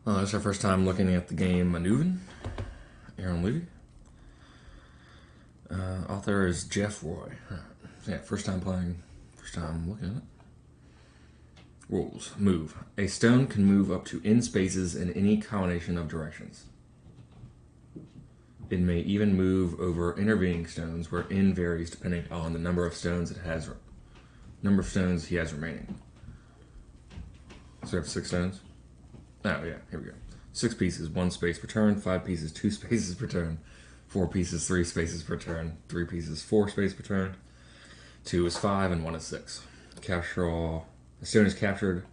It's our first time looking at the game Annuvin here on Ludii. Author is Jeff Roy. Yeah, first time playing, first time looking at it. Rules. Move. A stone can move up to n spaces in any combination of directions. It may even move over intervening stones where n varies depending on the number of stones he has remaining. So we have 6 stones? Oh yeah, here we go. 6 pieces, 1 space per turn, 5 pieces, 2 spaces per turn, 4 pieces, 3 spaces per turn, 3 pieces, 4 spaces per turn, 2 is 5, and 1 is 6. Capture all. A stone is captured.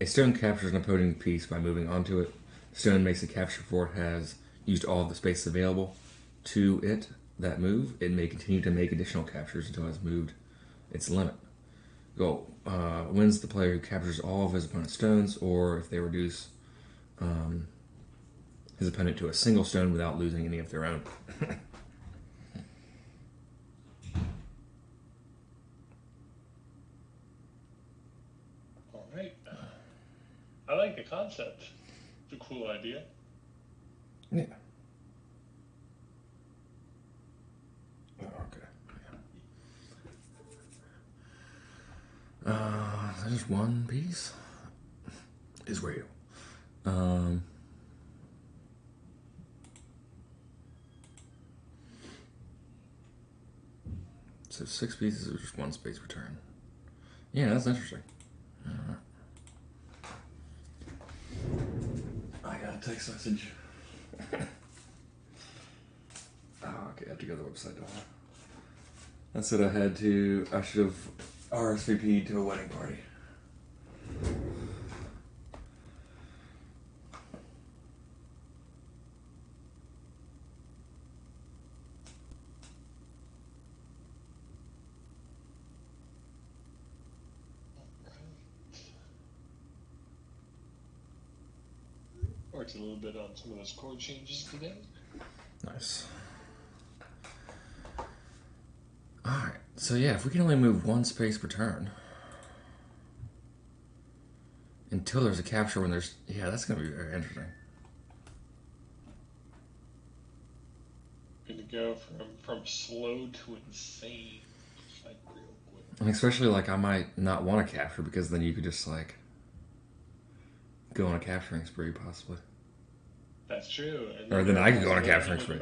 A stone captures an opposing piece by moving onto it. The stone makes a capture before it has used all of the space available to it that move. It may continue to make additional captures until it has moved its limit. Goal. Wins the player who captures all of his opponent's stones, or if they reduce his opponent to a single stone without losing any of their own. All right. I like the concept. It's a cool idea. Yeah. Okay. There's 1 piece. Israel. So 6 pieces or just 1 space per turn. Yeah, that's interesting. I got a text message. Okay, I have to go to the website, don't I? I said I should have RSVP'd to a wedding party. Worked a little bit on some of those chord changes today. Nice. Alright, so yeah, if we can only move 1 space per turn until there's a capture when there's... Yeah, that's going to be very interesting. Gonna go from slow to insane. Like real quick. And especially, like, I might not want to capture because then you could just, like, go on a capturing spree, possibly. That's true. And Or then I could go on a capturing spree.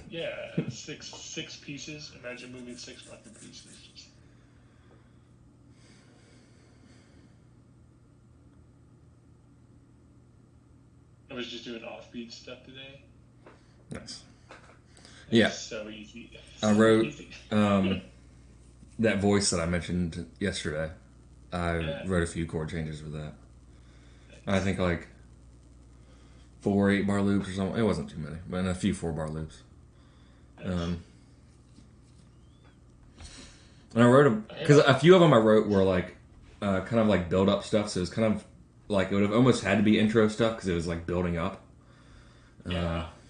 Yeah, six pieces. Imagine moving 6 fucking pieces. I was just doing offbeat stuff today. Nice. Yeah. It's so easy. I wrote that voice that I mentioned yesterday. I wrote a few chord changes with that. I think like 4 8-bar loops or something. It wasn't too many, but a few 4-bar loops. And I wrote them because a few of them I wrote were like kind of like build up stuff. So it was kind of like it would have almost had to be intro stuff because it was like building up.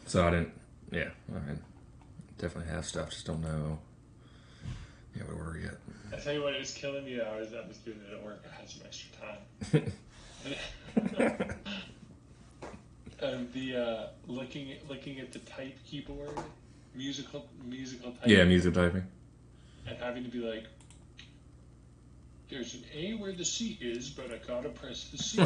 So I didn't. Yeah, I definitely have stuff. Just don't know. Yeah, what order yet? I tell you what, it was killing me. I was doing it at work. I had some extra time. The looking at the type keyboard, musical typing. Yeah, music typing. And having to be like, there's an A where the C is, but I gotta press the C.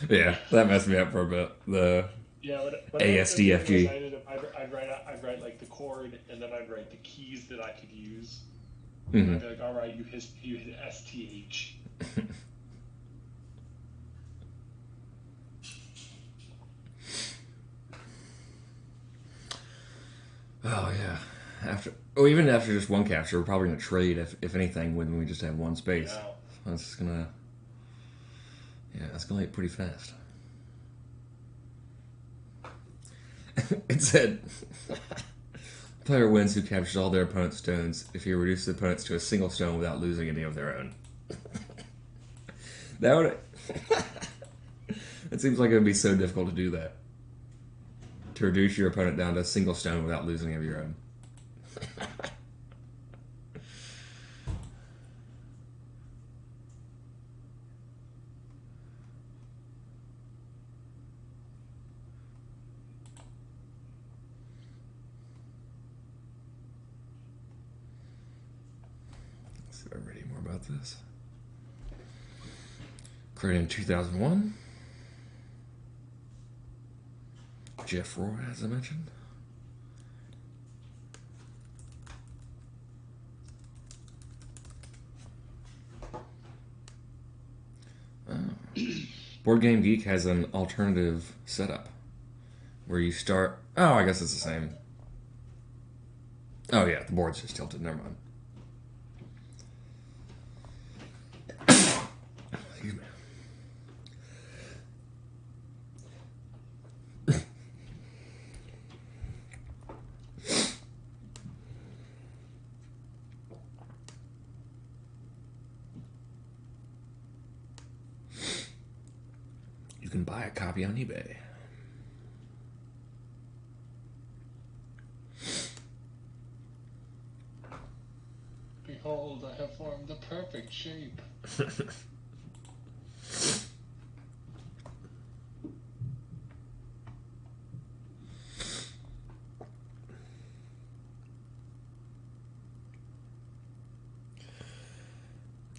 Yeah, that messed me up for a bit. The ASDFG. I'd write like the chord, and then I'd write the keys that I could use. Mm-hmm. I'd be like, all right, you hit STH. Oh yeah. Even after just 1 capture, we're probably gonna trade if anything when we just have 1 space. Yeah. That's gonna escalate pretty fast. It said player wins who captures all their opponent's stones if he reduces the opponents to a single stone without losing any of their own. That would it seems like it would be so difficult to do that. To reduce your opponent down to a single stone without losing any of your own. see if I'm reading more about this. Created in 2001. Jeff Roy, as I mentioned. Board Game Geek has an alternative setup where you start. Oh, I guess it's the same. Oh, yeah, the board's just tilted. Never mind. Excuse me. You can buy a copy on eBay. Behold, I have formed the perfect shape.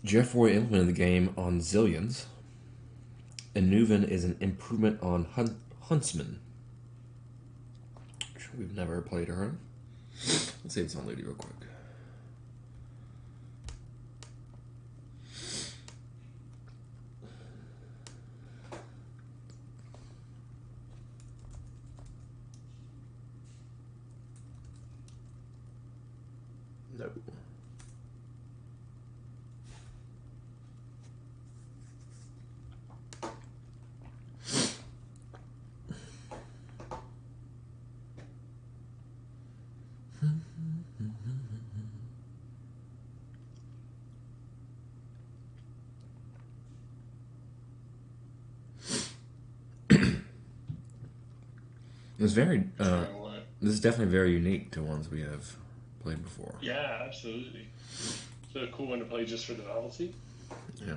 Jeff Roy implemented the game on Zillions. Annuvin is an improvement on Huntsman, which we've never played or heard. Let's see if it's on Ludi real quick. No. It's very. This is definitely very unique to ones we have played before. Yeah, absolutely. So a cool one to play just for the novelty. Yeah.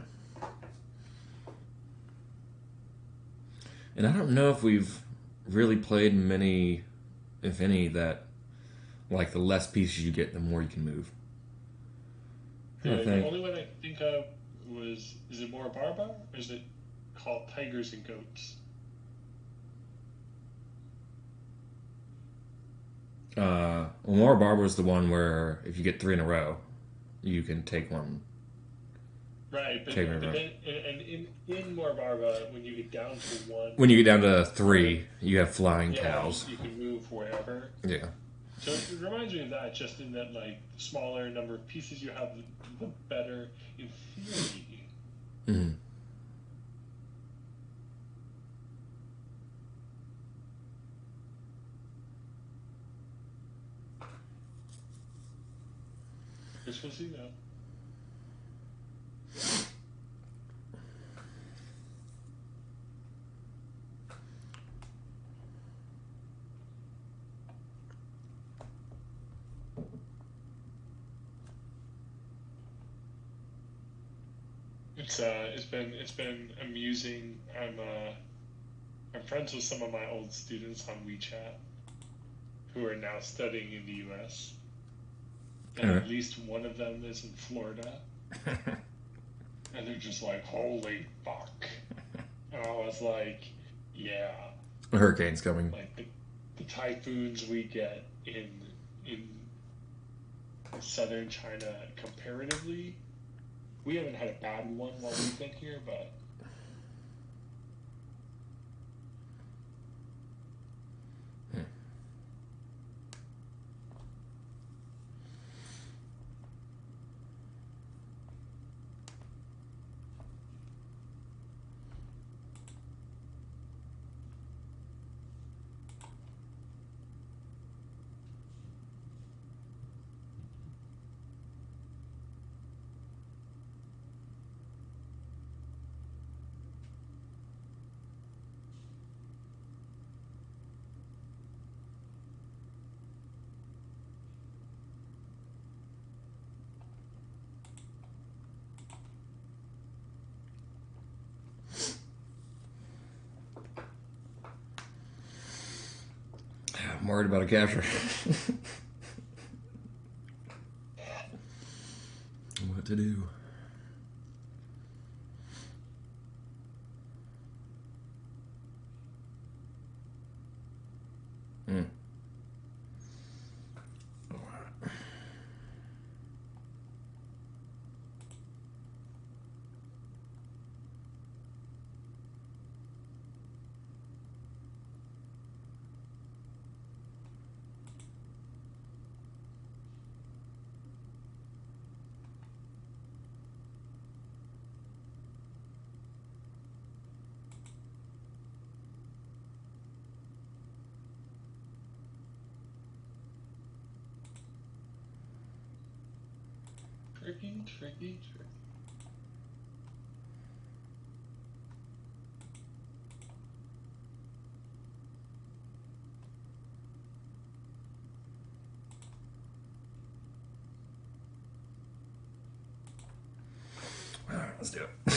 And I don't know if we've really played many, if any, that like the less pieces you get, the more you can move. The only one I think of was, is it more Barba or is it called Tigers and Goats? More Barber is the one where if you get 3 in a row, you can take one. Right, but then, and in more Barba, when you get down to 1, when you get down to 3, you have flying cows. You can move wherever. Yeah. So it reminds me of that, just in that like the smaller number of pieces you have, the better in theory. Mm-hmm. Guess we'll see now. It's been amusing. I'm friends with some of my old students on WeChat who are now studying in the U.S. And at least one of them is in Florida. And they're just like, holy fuck. And I was like, yeah. A hurricane's coming. Like the typhoons we get in southern China comparatively, we haven't had a bad one while we've been here, but I'm worried about a capture. What? to do. Hmm. Tricky. All right, let's do it. Here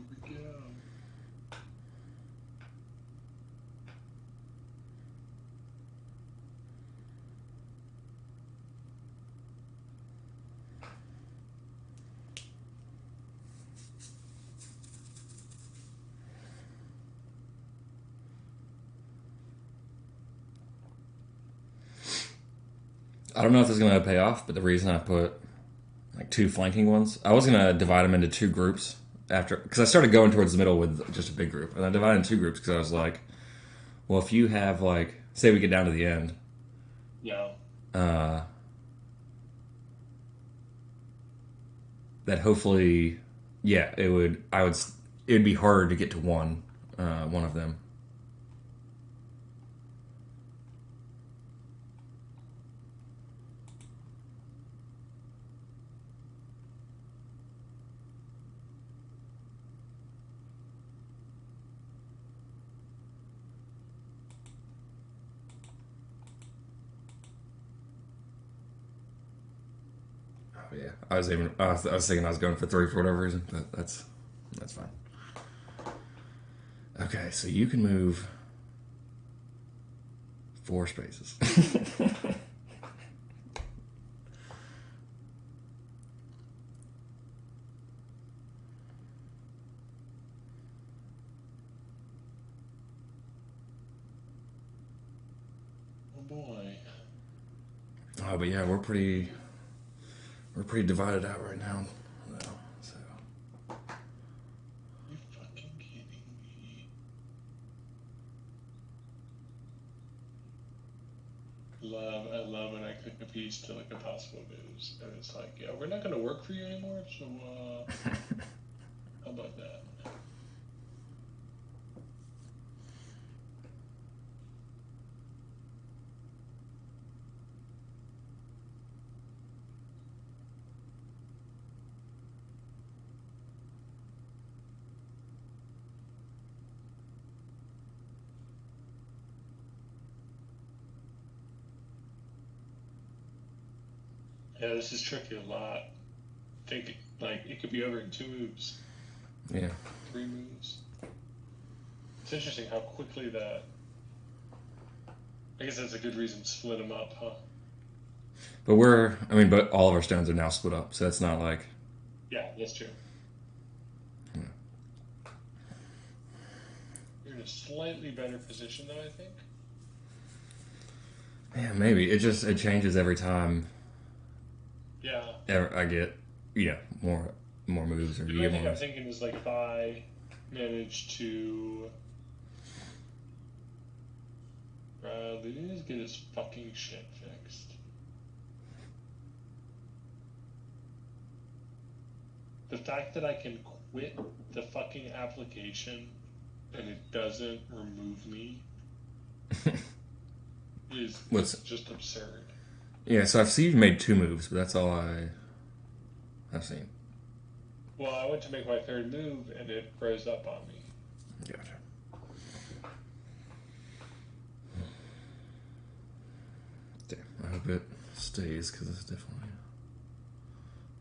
we go. I don't know if this is going to pay off, but the reason I put like 2 flanking ones, I was going to divide them into 2 groups after, because I started going towards the middle with just a big group, and I divided in 2 groups because I was like, well, if you have like, say we get down to the end, Yeah. that hopefully, yeah, it would be harder to get to one of them. Yeah, I was thinking I was going for 3 for whatever reason, but that's fine. Okay, so you can move 4 spaces. Oh boy. Oh, but yeah, we're pretty divided out right now. So. You fucking kidding me? I love when I click a piece to like impossible moves, and it's like, yeah, we're not gonna work for you anymore. So, how about that? Yeah, this is tricky a lot. Think like it could be over in 2 moves. Yeah. 3 moves. It's interesting how quickly that. I guess that's a good reason to split them up, huh? But but all of our stones are now split up, so it's not like. Yeah, that's true. Yeah. You're in a slightly better position, though, I think. Yeah, maybe it changes every time. Yeah. I get more moves or The you only get thing more. I'm thinking is like if I manage to. Ludii get his fucking shit fixed. The fact that I can quit the fucking application and it doesn't remove me is just absurd. Yeah, so I've seen you've made 2 moves, but that's all I've seen. Well, I went to make my 3rd move and it froze up on me. Gotcha. Damn, I hope it stays because it's definitely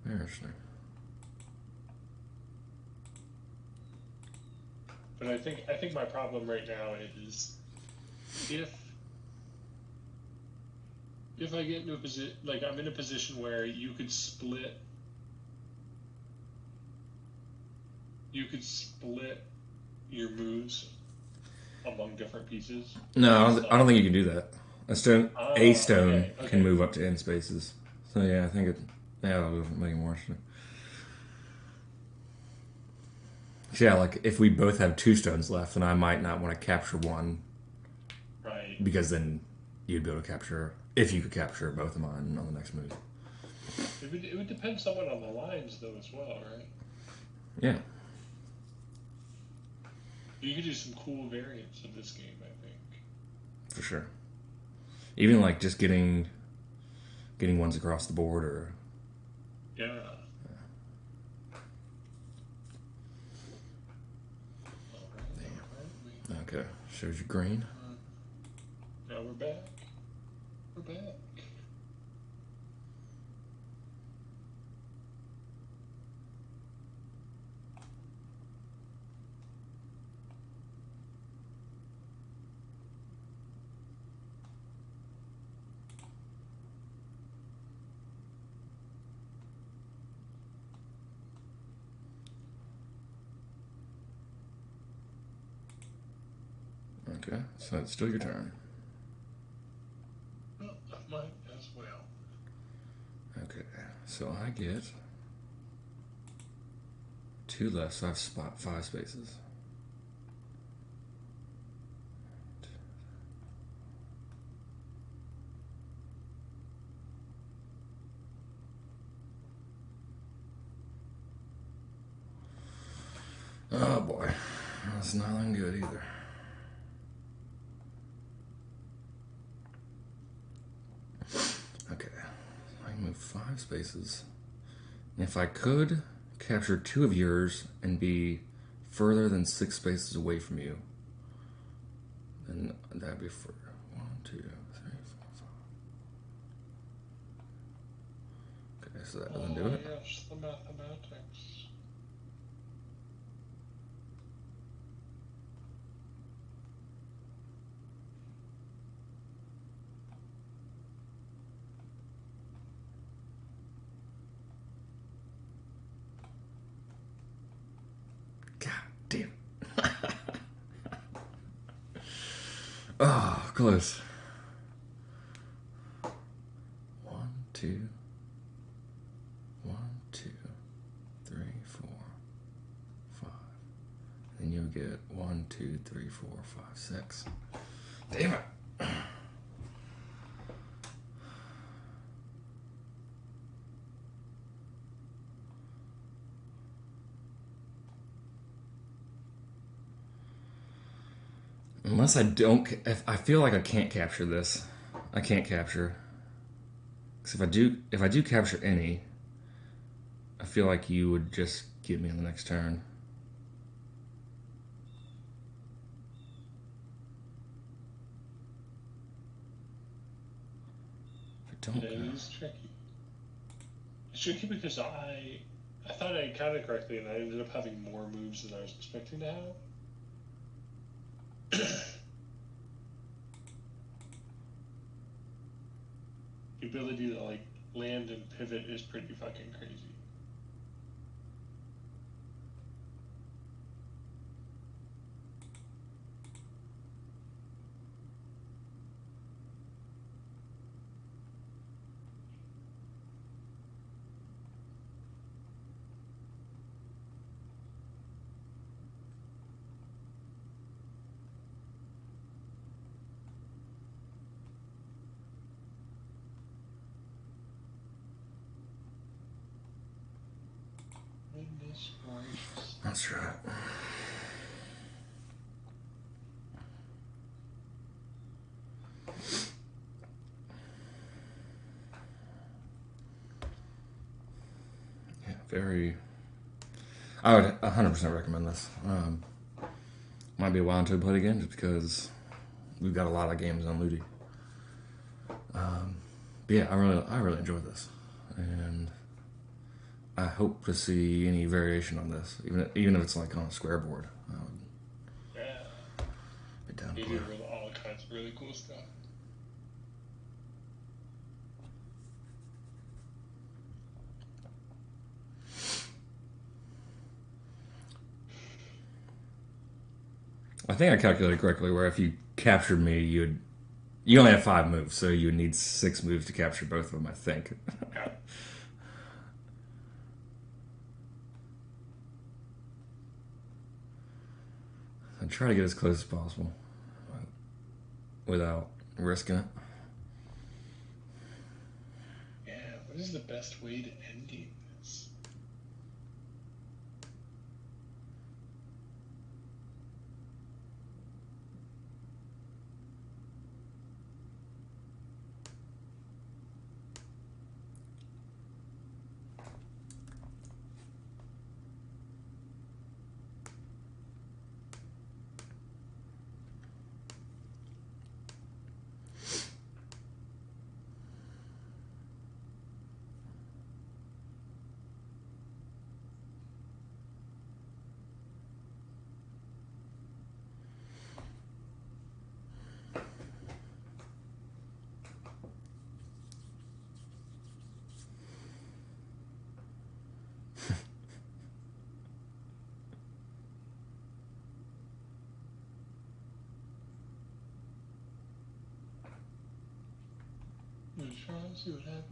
interesting. But I think my problem right now is if if I get into a position, like I'm in a position where you could split your moves among different pieces. No, I don't think you can do that. A Oh, stone okay, can okay. move up to n spaces. So yeah, I think it. Yeah, that'll make it more interesting. So yeah, like if we both have 2 stones left, then I might not want to capture one Right. because then you'd be able to capture if you could capture both of mine on the next move. It would depend somewhat on the lines though as well, right? Yeah, You could do some cool variants of this game, I think. for sure. Even like just getting ones across the board, or Yeah. All right. okay, shows you green. Now we're back. We're back. Okay, so it's still your turn. Well, mine as well. Okay, so I get 2 left, so I have 5 spaces. Oh boy, that's not looking good either. Okay, I can move 5 spaces. And if I could capture 2 of yours and be further than 6 spaces away from you, then that'd be for 1, 2, 3, 4, 5. Okay, so that doesn't do it. Yes, the mathematics. God damn. Oh, close. 1, 2, 1, 2, 3, 4, 5. Then you'll get 1, 2, 3, 4, 5, 6. Damn it. Unless I don't, if I feel like I can't capture this, I can't capture. Because if I do capture any, I feel like you would just get me on the next turn. If I don't, It is tricky. It's tricky because I thought I counted correctly and I ended up having more moves than I was expecting to have. The ability to like land and pivot is pretty fucking crazy. Goodness gracious. that's right. Yeah, very. I would 100% recommend this. Might be a while until we play it again, just because we've got a lot of games on Ludi. But yeah, I really enjoyed this, and I hope to see any variation on this, even if it's like on a square board. I would Yeah. be down to They play. do all kinds of really cool stuff. I think I calculated correctly. Where if you captured me, you only have 5 moves, so you would need 6 moves to capture both of them. I think. Yeah. I try to get as close as possible without risking it. Yeah. What is the best way to ending this? Let's try and see what happens.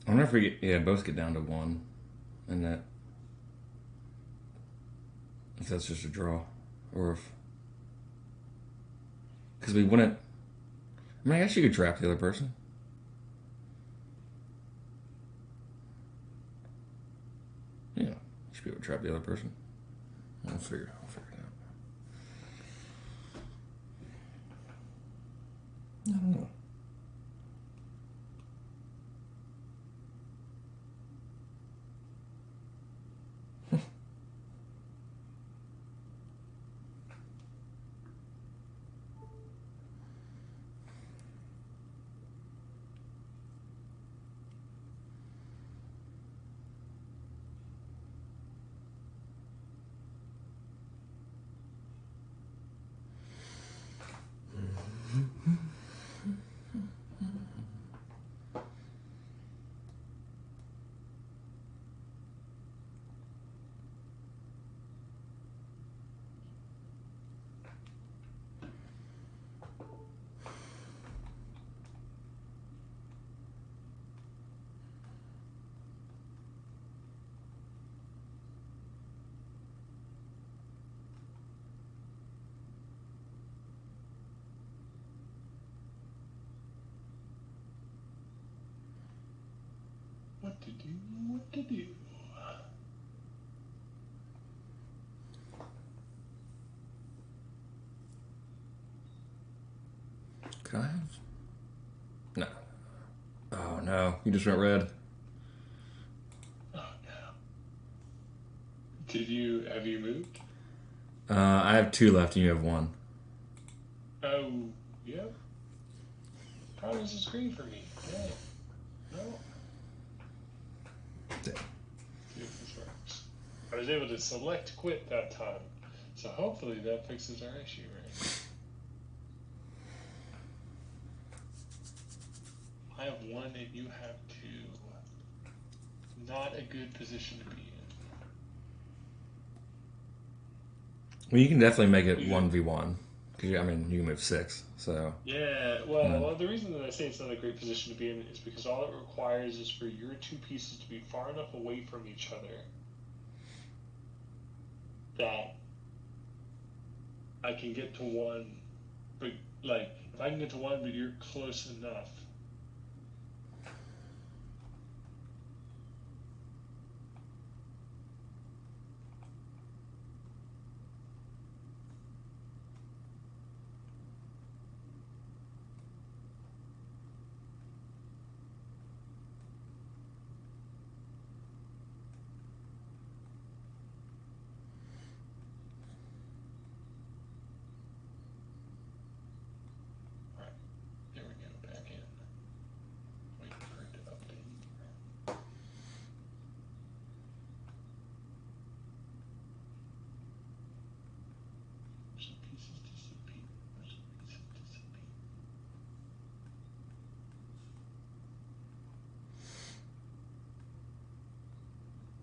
I wonder if we both get down to 1, and that if that's just a draw, or if because we wouldn't. I mean, I guess you could trap the other person. Yeah, you should be able to trap the other person. I'll figure it out. I don't know. What to do? What to do? Could I have? No. Oh no! You just went red. Oh no. Have you moved? I have 2 left, and you have 1. Oh, yep. How does this green for me? Yeah. No. Damn. See if this works. I was able to select quit that time, so hopefully that fixes our issue, right? I have 1 and you have 2. Not a good position to be in. Well, you can definitely make it 1v1 because I mean you can move 6. So Yeah, well, the reason that I say it's not a great position to be in is because all it requires is for your 2 pieces to be far enough away from each other that I can get to one, but like if I can get to one, but you're close enough. There we go, back in. Wait for it to update. Some pieces disappear. Some pieces disappear.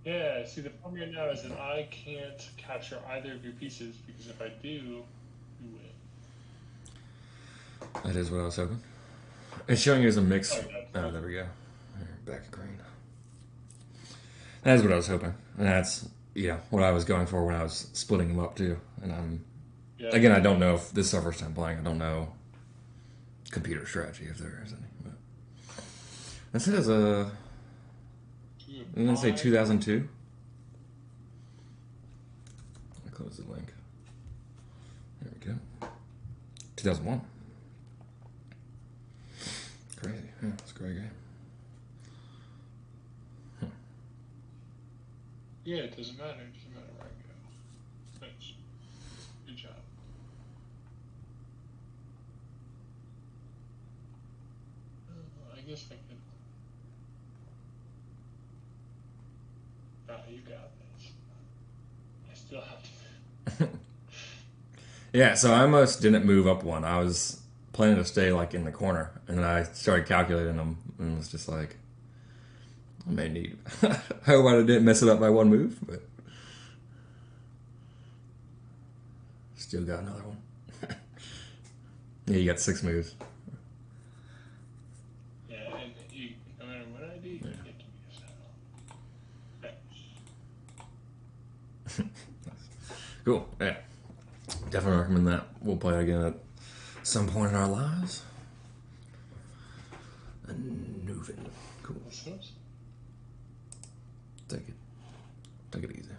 Yeah, see the problem right now is that I can't capture either of your pieces because if I do, you win. That is what I was hoping. It's showing you as a mix. Oh, Oh, there we go. Back in green. That's what I was hoping. And that's, what I was going for when I was splitting them up too. And again, I don't know if this is our first time playing. I don't know computer strategy if there is any. But this is a, I'm going to say 2002. I'll close the link. There we go. 2001. Crazy. Yeah, it's a great game. Yeah, it doesn't matter. It doesn't matter where I go. Thanks. Good job. I guess I could. You got this. I still have to. Yeah, so I almost didn't move up one. I was planning to stay like in the corner, and then I started calculating them, and was just like, I may need. I hope I didn't mess it up by one move, but still got another one. Yeah, you got 6 moves. Yeah, and you, no matter what I do, you get to be a saddle. Cool. Yeah, definitely recommend that. We'll play it again at some point in our lives. Annuvin. Cool. What's those? Take it easy.